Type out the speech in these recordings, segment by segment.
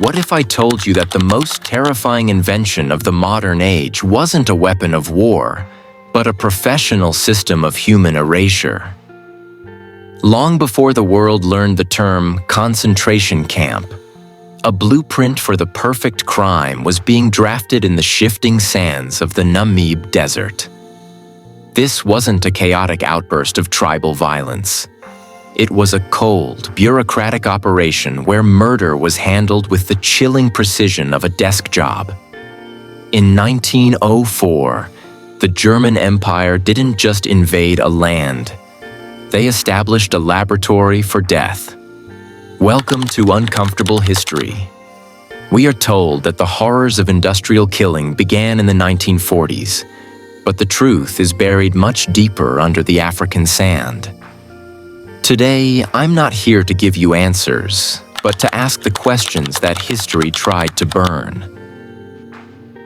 What if I told you that the most terrifying invention of the modern age wasn't a weapon of war, but a professional system of human erasure? Long before the world learned the term concentration camp, a blueprint for the perfect crime was being drafted in the shifting sands of the Namibian desert. This wasn't a chaotic outburst of tribal violence. It was a cold, bureaucratic operation where murder was handled with the chilling precision of a desk job. In 1904, the German Empire didn't just invade a land. They established a laboratory for death. Welcome to Uncomfortable History. We are told that the horrors of industrial killing began in the 1940s, but the truth is buried much deeper under the African sand. Today, I'm not here to give you answers, but to ask the questions that history tried to burn.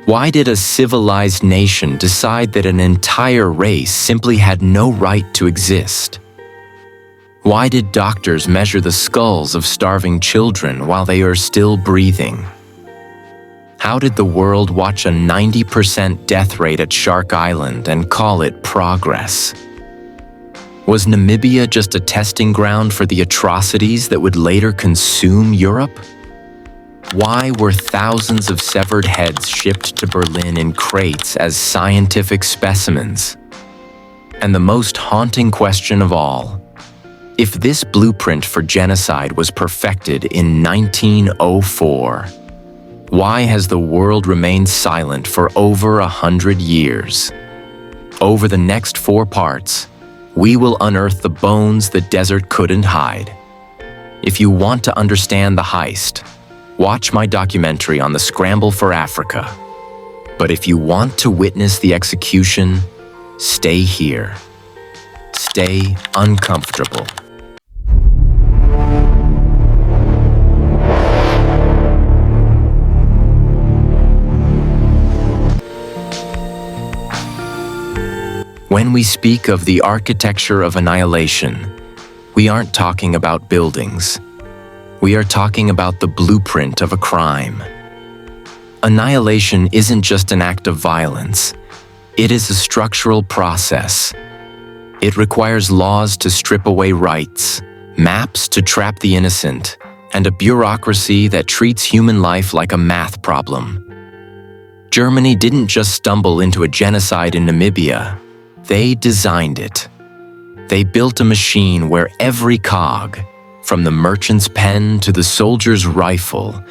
Why did a civilized nation decide that an entire race simply had no right to exist? Why did doctors measure the skulls of starving children while they are still breathing? How did the world watch a 90% death rate at Shark Island and call it progress? Was Namibia just a testing ground for the atrocities that would later consume Europe? Why were thousands of severed heads shipped to Berlin in crates as scientific specimens? And the most haunting question of all, if this blueprint for genocide was perfected in 1904, why has the world remained silent for over 100 years? Over the next 4 parts, we will unearth the bones the desert couldn't hide. If you want to understand the heist, watch my documentary on the scramble for Africa. But if you want to witness the execution, stay here. Stay uncomfortable. When we speak of the architecture of annihilation, we aren't talking about buildings. We are talking about the blueprint of a crime. Annihilation isn't just an act of violence. It is a structural process. It requires laws to strip away rights, maps to trap the innocent, and a bureaucracy that treats human life like a math problem. Germany didn't just stumble into a genocide in Namibia. They designed it. They built a machine where every cog, from the merchant's pen to the soldier's rifle,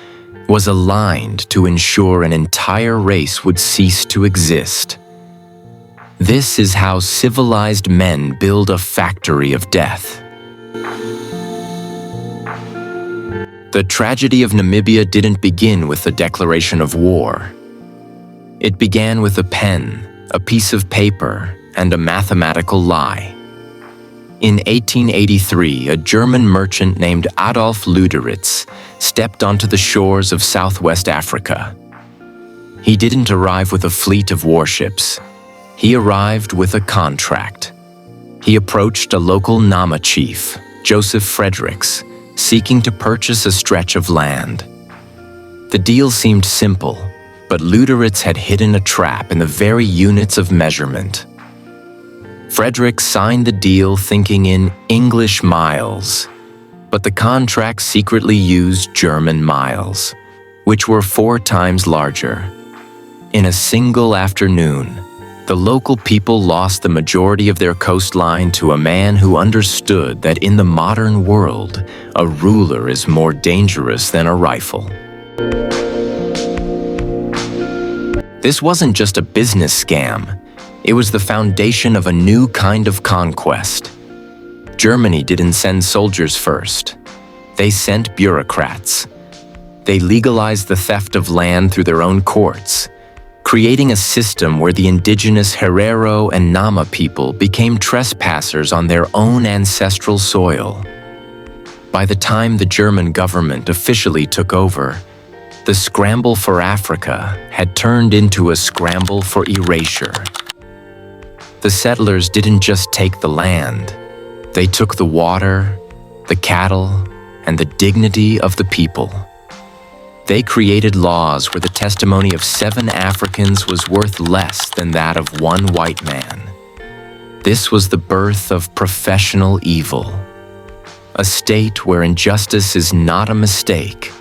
was aligned to ensure an entire race would cease to exist. This is how civilized men build a factory of death. The tragedy of Namibia didn't begin with the declaration of war. It began with a pen, a piece of paper, and a mathematical lie. In 1883, a German merchant named Adolf Luderitz stepped onto the shores of Southwest Africa. He didn't arrive with a fleet of warships. He arrived with a contract. He approached a local Nama chief, Joseph Fredericks, seeking to purchase a stretch of land. The deal seemed simple, but Luderitz had hidden a trap in the very units of measurement. Fredericks signed the deal thinking in English miles, but the contract secretly used German miles, which were 4 times larger. In a single afternoon, the local people lost the majority of their coastline to a man who understood that in the modern world, a ruler is more dangerous than a rifle. This wasn't just a business scam. It was the foundation of a new kind of conquest. Germany didn't send soldiers first. They sent bureaucrats. They legalized the theft of land through their own courts, creating a system where the indigenous Herero and Nama people became trespassers on their own ancestral soil. By the time the German government officially took over, the scramble for Africa had turned into a scramble for erasure. The settlers didn't just take the land. They took the water, the cattle, and the dignity of the people. They created laws where the testimony of 7 Africans was worth less than that of 1 white man. This was the birth of professional evil, a state where injustice is not a mistake,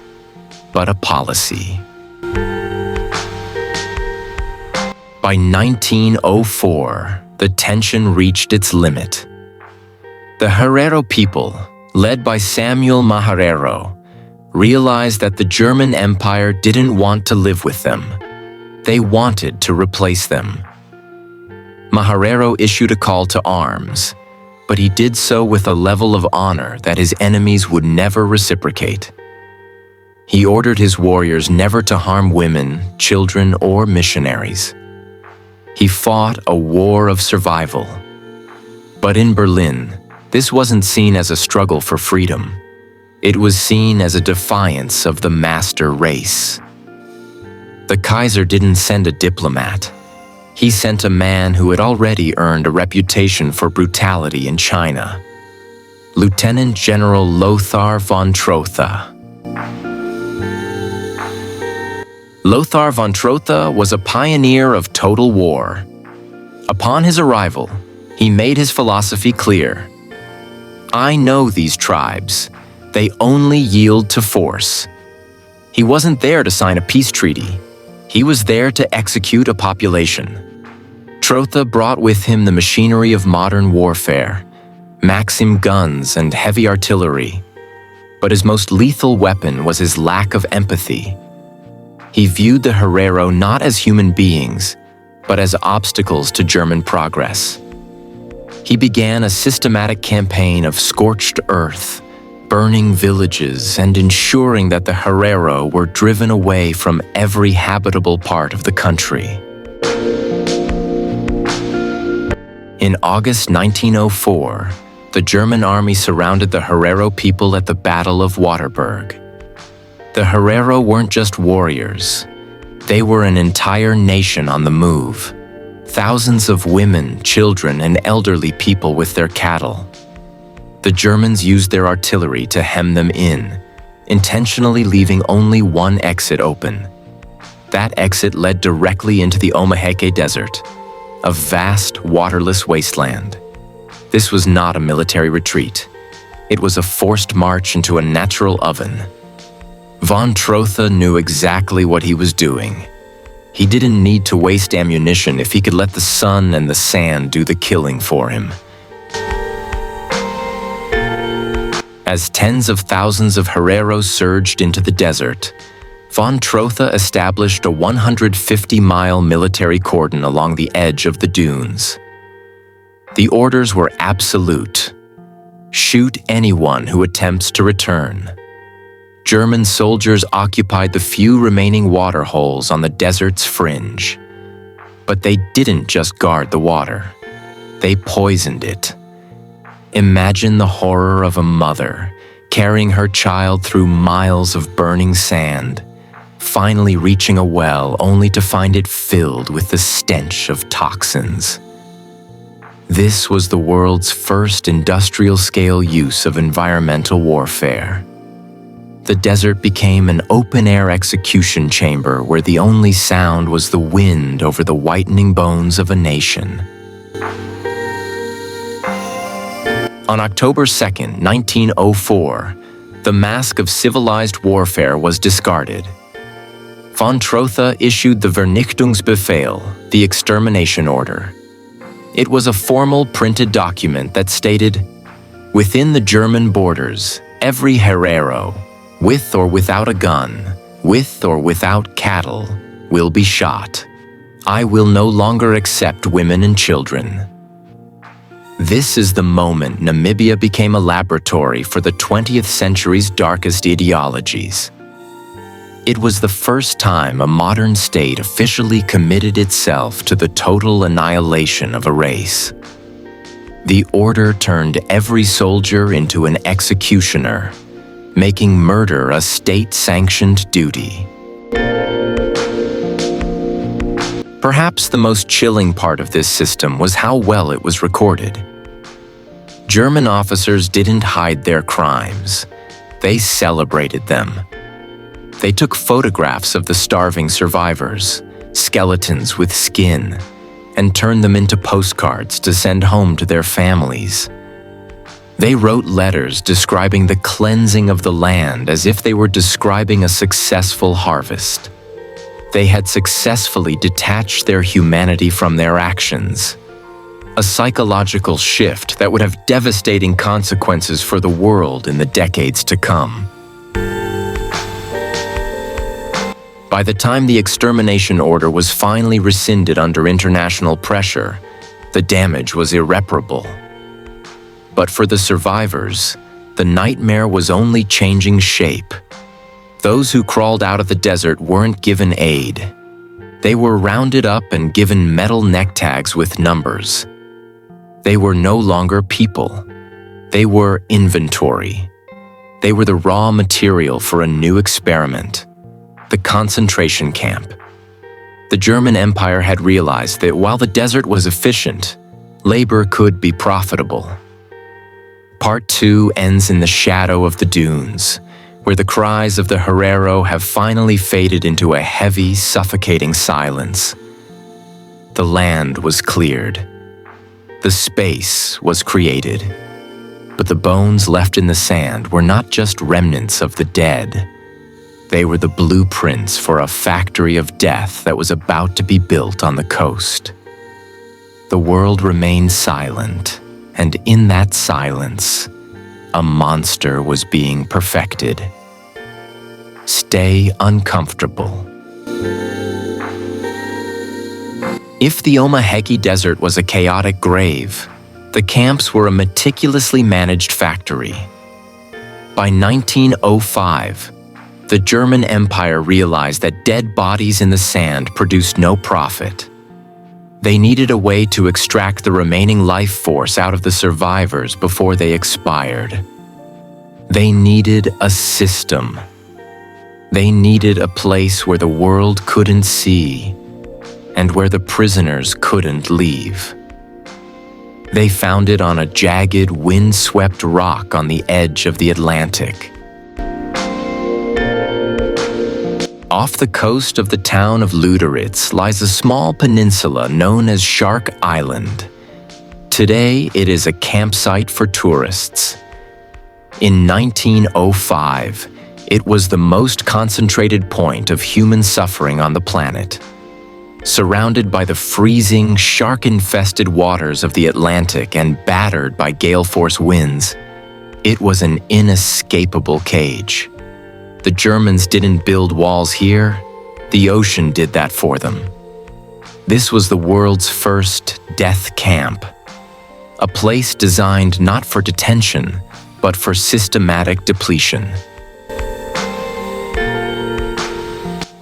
but a policy. By 1904, the tension reached its limit. The Herero people, led by Samuel Maharero, realized that the German Empire didn't want to live with them. They wanted to replace them. Maharero issued a call to arms, but he did so with a level of honor that his enemies would never reciprocate. He ordered his warriors never to harm women, children, or missionaries. He fought a war of survival. But in Berlin, this wasn't seen as a struggle for freedom. It was seen as a defiance of the master race. The Kaiser didn't send a diplomat. He sent a man who had already earned a reputation for brutality in China, Lieutenant General Lothar von Trotha. Lothar von Trotha was a pioneer of total war. Upon his arrival, he made his philosophy clear. I know these tribes. They only yield to force. He wasn't there to sign a peace treaty. He was there to execute a population. Trotha brought with him the machinery of modern warfare, Maxim guns and heavy artillery. But his most lethal weapon was his lack of empathy. He viewed the Herero not as human beings, but as obstacles to German progress. He began a systematic campaign of scorched earth, burning villages and ensuring that the Herero were driven away from every habitable part of the country. In August 1904, the German army surrounded the Herero people at the Battle of Waterberg. The Herero weren't just warriors. They were an entire nation on the move. Thousands of women, children, and elderly people with their cattle. The Germans used their artillery to hem them in, intentionally leaving only one exit open. That exit led directly into the Omaheke Desert, a vast, waterless wasteland. This was not a military retreat. It was a forced march into a natural oven. Von Trotha knew exactly what he was doing. He didn't need to waste ammunition if he could let the sun and the sand do the killing for him. As tens of thousands of Hereros surged into the desert, von Trotha established a 150-mile military cordon along the edge of the dunes. The orders were absolute. Shoot anyone who attempts to return. German soldiers occupied the few remaining water holes on the desert's fringe. But they didn't just guard the water. They poisoned it. Imagine the horror of a mother carrying her child through miles of burning sand, finally reaching a well only to find it filled with the stench of toxins. This was the world's first industrial-scale use of environmental warfare. The desert became an open-air execution chamber where the only sound was the wind over the whitening bones of a nation. On October 2, 1904, the mask of civilized warfare was discarded. Von Trotha issued the Vernichtungsbefehl, the extermination order. It was a formal printed document that stated, "Within the German borders, every Herero, with or without a gun, with or without cattle, will be shot. I will no longer accept women and children." This is the moment Namibia became a laboratory for the 20th century's darkest ideologies. It was the first time a modern state officially committed itself to the total annihilation of a race. The order turned every soldier into an executioner, making murder a state-sanctioned duty. Perhaps the most chilling part of this system was how well it was recorded. German officers didn't hide their crimes. They celebrated them. They took photographs of the starving survivors, skeletons with skin, and turned them into postcards to send home to their families. They wrote letters describing the cleansing of the land as if they were describing a successful harvest. They had successfully detached their humanity from their actions, a psychological shift that would have devastating consequences for the world in the decades to come. By the time the extermination order was finally rescinded under international pressure, the damage was irreparable. But for the survivors, the nightmare was only changing shape. Those who crawled out of the desert weren't given aid. They were rounded up and given metal neck tags with numbers. They were no longer people. They were inventory. They were the raw material for a new experiment, the concentration camp. The German Empire had realized that while the desert was efficient, labor could be profitable. Part 2 ends in the shadow of the dunes, where the cries of the Herero have finally faded into a heavy, suffocating silence. The land was cleared. The space was created. But the bones left in the sand were not just remnants of the dead. They were the blueprints for a factory of death that was about to be built on the coast. The world remained silent, and in that silence, a monster was being perfected. Stay uncomfortable. If the Omaheke Desert was a chaotic grave, the camps were a meticulously managed factory. By 1905, the German Empire realized that dead bodies in the sand produced no profit. They needed a way to extract the remaining life force out of the survivors before they expired. They needed a system. They needed a place where the world couldn't see and where the prisoners couldn't leave. They found it on a jagged, wind-swept rock on the edge of the Atlantic. Off the coast of the town of Luderitz lies a small peninsula known as Shark Island. Today, it is a campsite for tourists. In 1905, it was the most concentrated point of human suffering on the planet. Surrounded by the freezing, shark-infested waters of the Atlantic and battered by gale-force winds, it was an inescapable cage. The Germans didn't build walls here, the ocean did that for them. This was the world's first death camp, a place designed not for detention, but for systematic depletion.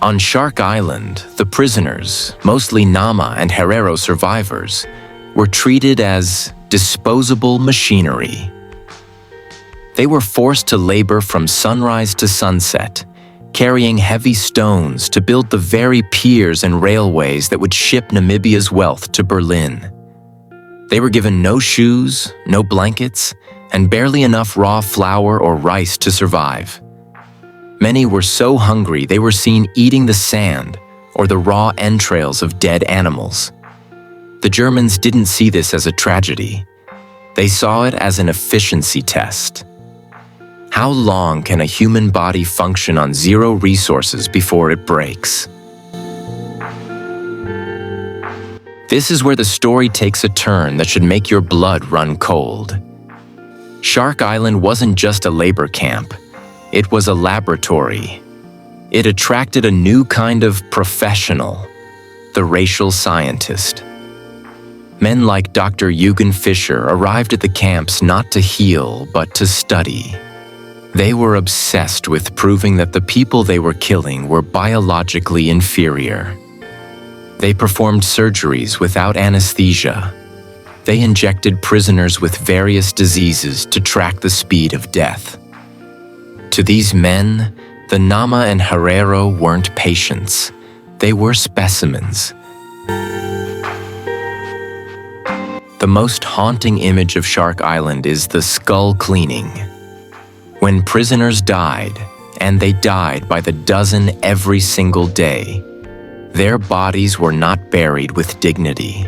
On Shark Island, the prisoners, mostly Nama and Herero survivors, were treated as disposable machinery. They were forced to labor from sunrise to sunset, carrying heavy stones to build the very piers and railways that would ship Namibia's wealth to Berlin. They were given no shoes, no blankets, and barely enough raw flour or rice to survive. Many were so hungry they were seen eating the sand or the raw entrails of dead animals. The Germans didn't see this as a tragedy. They saw it as an efficiency test. How long can a human body function on zero resources before it breaks? This is where the story takes a turn that should make your blood run cold. Shark Island wasn't just a labor camp. It was a laboratory. It attracted a new kind of professional, the racial scientist. Men like Dr. Eugen Fischer arrived at the camps not to heal, but to study. They were obsessed with proving that the people they were killing were biologically inferior. They performed surgeries without anesthesia. They injected prisoners with various diseases to track the speed of death. To these men, the Nama and Herero weren't patients. They were specimens. The most haunting image of Shark Island is the skull cleaning. When prisoners died, and they died by the dozen every single day. Their bodies were not buried with dignity.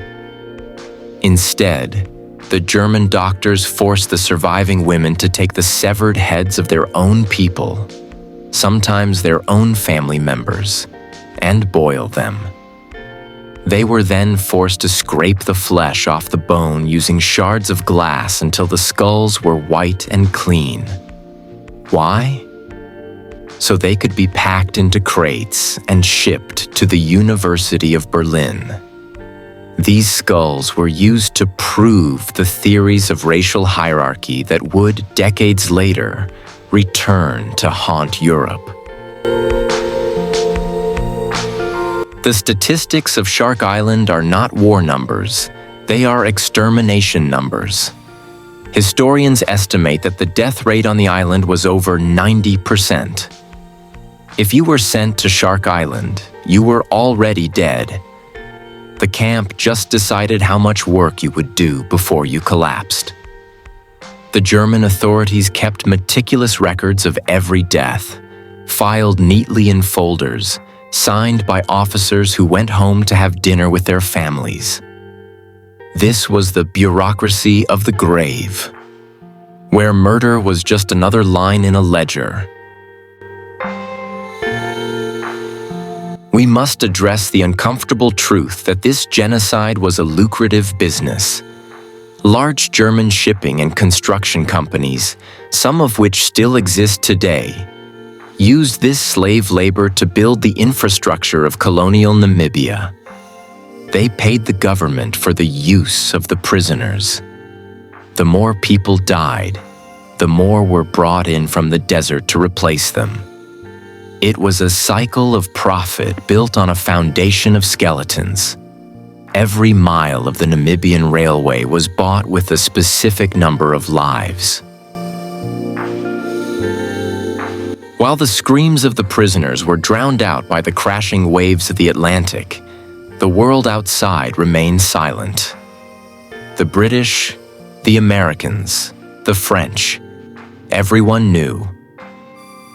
Instead, the German doctors forced the surviving women to take the severed heads of their own people, sometimes their own family members, and boil them. They were then forced to scrape the flesh off the bone using shards of glass until the skulls were white and clean. Why? So they could be packed into crates and shipped to the University of Berlin. These skulls were used to prove the theories of racial hierarchy that would, decades later, return to haunt Europe. The statistics of Shark Island are not war numbers, they are extermination numbers. Historians estimate that the death rate on the island was over 90%. If you were sent to Shark Island, you were already dead. The camp just decided how much work you would do before you collapsed. The German authorities kept meticulous records of every death, filed neatly in folders, signed by officers who went home to have dinner with their families. This was the bureaucracy of the grave, where murder was just another line in a ledger. We must address the uncomfortable truth that this genocide was a lucrative business. Large German shipping and construction companies, some of which still exist today, used this slave labor to build the infrastructure of colonial Namibia. They paid the government for the use of the prisoners. The more people died, the more were brought in from the desert to replace them. It was a cycle of profit built on a foundation of skeletons. Every mile of the Namibian railway was bought with a specific number of lives. While the screams of the prisoners were drowned out by the crashing waves of the Atlantic, the world outside remained silent. The British, the Americans, the French, everyone knew.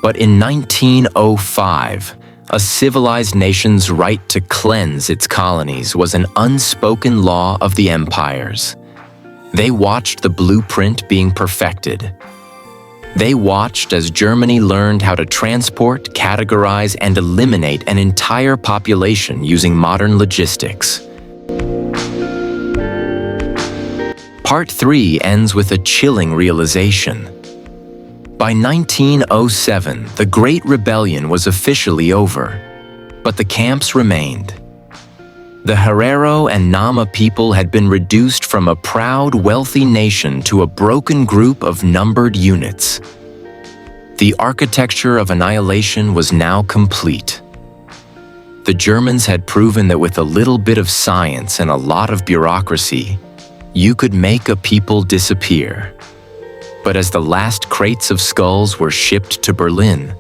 But in 1905, a civilized nation's right to cleanse its colonies was an unspoken law of the empires. They watched the blueprint being perfected. They watched as Germany learned how to transport, categorize, and eliminate an entire population using modern logistics. Part 3 ends with a chilling realization. By 1907, the Great Rebellion was officially over, but the camps remained. The Herero and Nama people had been reduced from a proud, wealthy nation to a broken group of numbered units. The architecture of annihilation was now complete. The Germans had proven that with a little bit of science and a lot of bureaucracy, you could make a people disappear. But as the last crates of skulls were shipped to Berlin,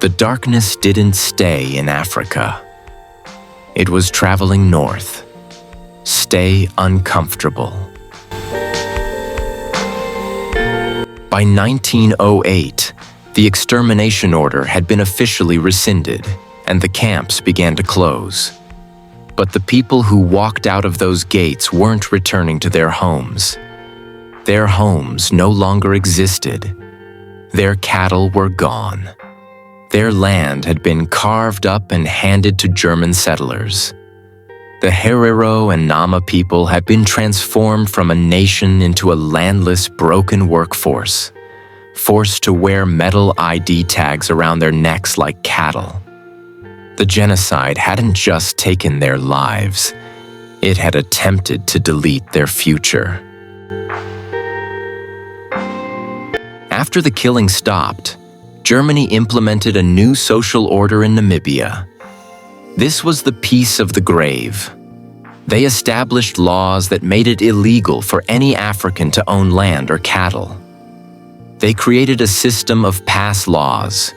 the darkness didn't stay in Africa. It was traveling north. Stay uncomfortable. By 1908, the extermination order had been officially rescinded, and the camps began to close. But the people who walked out of those gates weren't returning to their homes. Their homes no longer existed. Their cattle were gone. Their land had been carved up and handed to German settlers. The Herero and Nama people had been transformed from a nation into a landless, broken workforce, forced to wear metal ID tags around their necks like cattle. The genocide hadn't just taken their lives, it had attempted to delete their future. After the killing stopped, Germany implemented a new social order in Namibia. This was the peace of the grave. They established laws that made it illegal for any African to own land or cattle. They created a system of pass laws,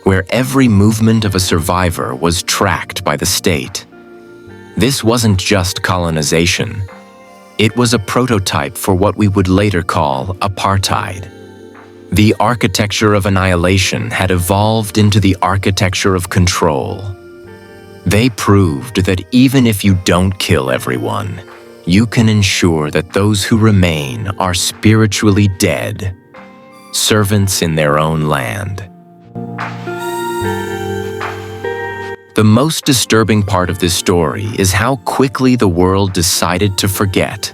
where every movement of a survivor was tracked by the state. This wasn't just colonization. It was a prototype for what we would later call apartheid. The architecture of annihilation had evolved into the architecture of control. They proved that even if you don't kill everyone, you can ensure that those who remain are spiritually dead, servants in their own land. The most disturbing part of this story is how quickly the world decided to forget.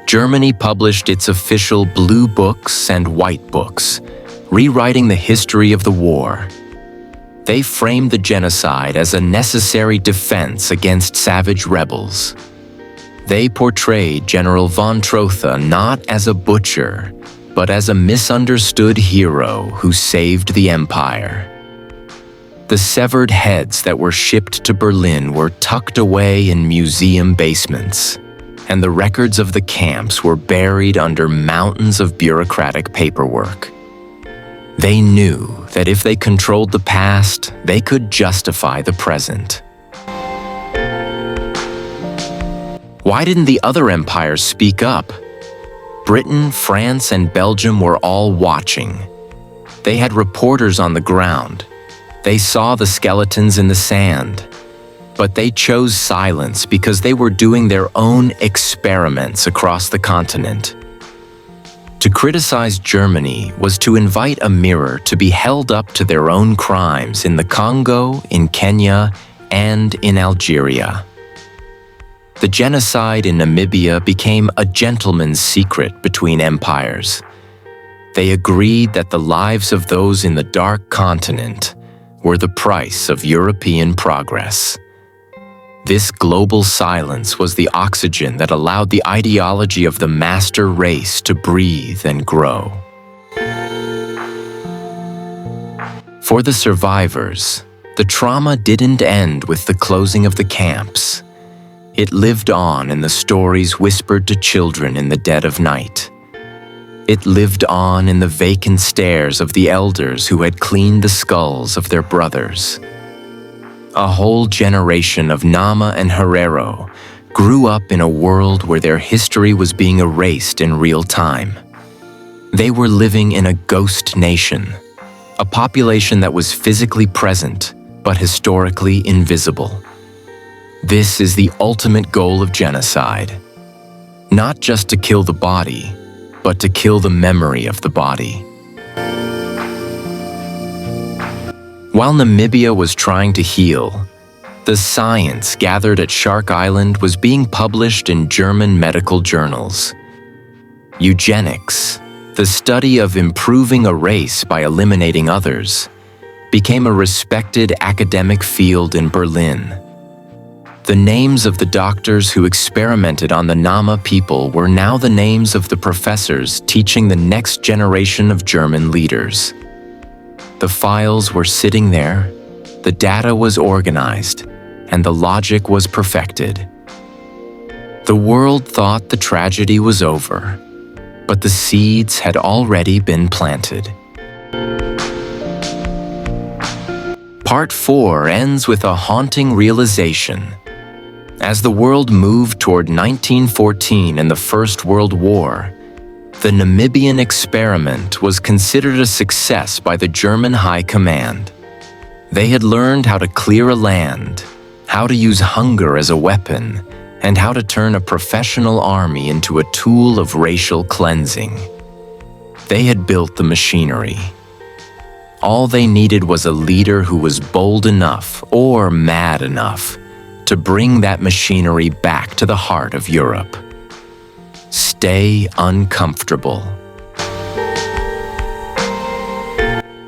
Germany published its official blue books and white books, rewriting the history of the war. They framed the genocide as a necessary defense against savage rebels. They portrayed General von Trotha not as a butcher, but as a misunderstood hero who saved the empire. The severed heads that were shipped to Berlin were tucked away in museum basements, and the records of the camps were buried under mountains of bureaucratic paperwork. They knew that if they controlled the past, they could justify the present. Why didn't the other empires speak up? Britain, France, and Belgium were all watching. They had reporters on the ground. They saw the skeletons in the sand. But they chose silence because they were doing their own experiments across the continent. To criticize Germany was to invite a mirror to be held up to their own crimes in the Congo, in Kenya, and in Algeria. The genocide in Namibia became a gentleman's secret between empires. They agreed that the lives of those in the Dark Continent were the price of European progress. This global silence was the oxygen that allowed the ideology of the master race to breathe and grow. For the survivors, the trauma didn't end with the closing of the camps. It lived on in the stories whispered to children in the dead of night. It lived on in the vacant stares of the elders who had cleaned the skulls of their brothers. A whole generation of Nama and Herero grew up in a world where their history was being erased in real time. They were living in a ghost nation, a population that was physically present but historically invisible. This is the ultimate goal of genocide. Not just to kill the body, but to kill the memory of the body. While Namibia was trying to heal, the science gathered at Shark Island was being published in German medical journals. Eugenics, the study of improving a race by eliminating others, became a respected academic field in Berlin. The names of the doctors who experimented on the Nama people were now the names of the professors teaching the next generation of German leaders. The files were sitting there, the data was organized, and the logic was perfected. The world thought the tragedy was over, but the seeds had already been planted. Part 4 ends with a haunting realization. As the world moved toward 1914 and the First World War, the Namibian experiment was considered a success by the German High Command. They had learned how to clear a land, how to use hunger as a weapon, and how to turn a professional army into a tool of racial cleansing. They had built the machinery. All they needed was a leader who was bold enough or mad enough to bring that machinery back to the heart of Europe. Stay uncomfortable.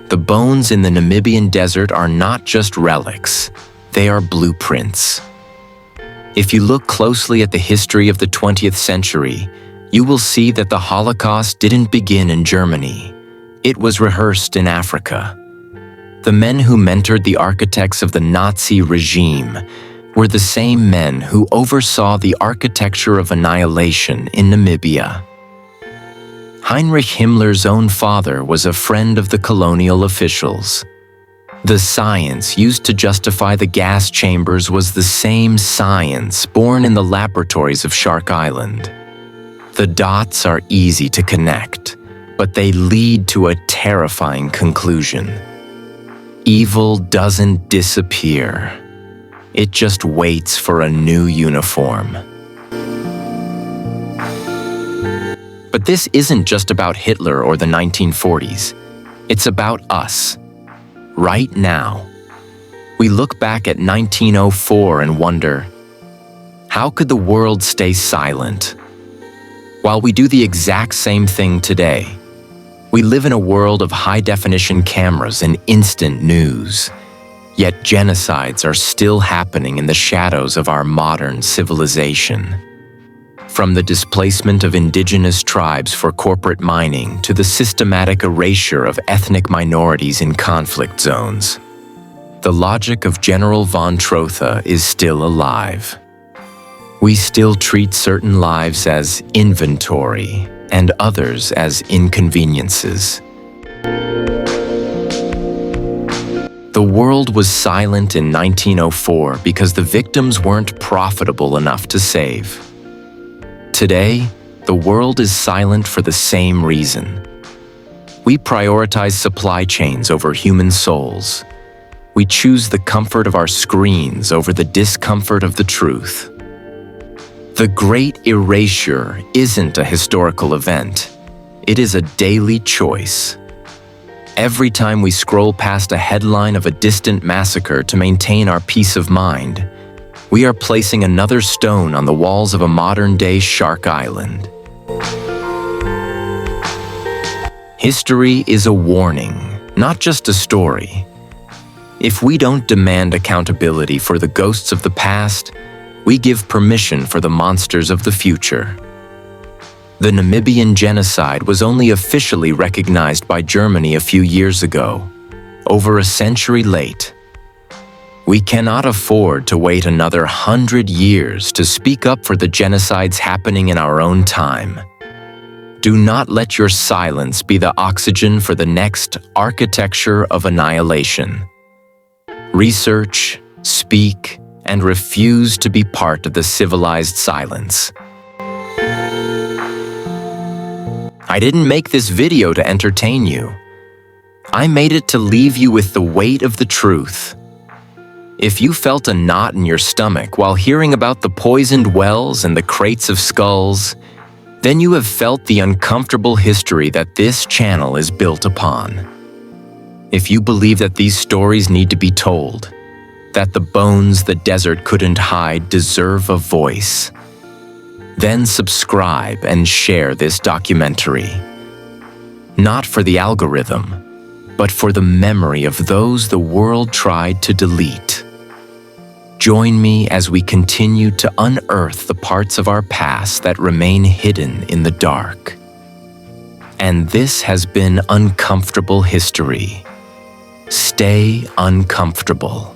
The bones in the Namibian desert are not just relics, they are blueprints. If you look closely at the history of the 20th century, you will see that the Holocaust didn't begin in Germany. It was rehearsed in Africa. The men who mentored the architects of the Nazi regime were the same men who oversaw the architecture of annihilation in Namibia. Heinrich Himmler's own father was a friend of the colonial officials. The science used to justify the gas chambers was the same science born in the laboratories of Shark Island. The dots are easy to connect, but they lead to a terrifying conclusion. Evil doesn't disappear. It just waits for a new uniform. But this isn't just about Hitler or the 1940s. It's about us. Right now. We look back at 1904 and wonder, how could the world stay silent? While we do the exact same thing today, we live in a world of high-definition cameras and instant news. Yet genocides are still happening in the shadows of our modern civilization. From the displacement of indigenous tribes for corporate mining to the systematic erasure of ethnic minorities in conflict zones, the logic of General von Trotha is still alive. We still treat certain lives as inventory and others as inconveniences. The world was silent in 1904 because the victims weren't profitable enough to save. Today, the world is silent for the same reason. We prioritize supply chains over human souls. We choose the comfort of our screens over the discomfort of the truth. The Great Erasure isn't a historical event. It is a daily choice. Every time we scroll past a headline of a distant massacre to maintain our peace of mind, we are placing another stone on the walls of a modern-day Shark Island. History is a warning, not just a story. If we don't demand accountability for the ghosts of the past, we give permission for the monsters of the future. The Namibian genocide was only officially recognized by Germany a few years ago, over a century late. We cannot afford to wait another 100 years to speak up for the genocides happening in our own time. Do not let your silence be the oxygen for the next architecture of annihilation. Research, speak, and refuse to be part of the civilized silence. I didn't make this video to entertain you. I made it to leave you with the weight of the truth. If you felt a knot in your stomach while hearing about the poisoned wells and the crates of skulls, then you have felt the uncomfortable history that this channel is built upon. If you believe that these stories need to be told, that the bones the desert couldn't hide deserve a voice, then subscribe and share this documentary. Not for the algorithm, but for the memory of those the world tried to delete. Join me as we continue to unearth the parts of our past that remain hidden in the dark. And this has been Uncomfortable History. Stay uncomfortable.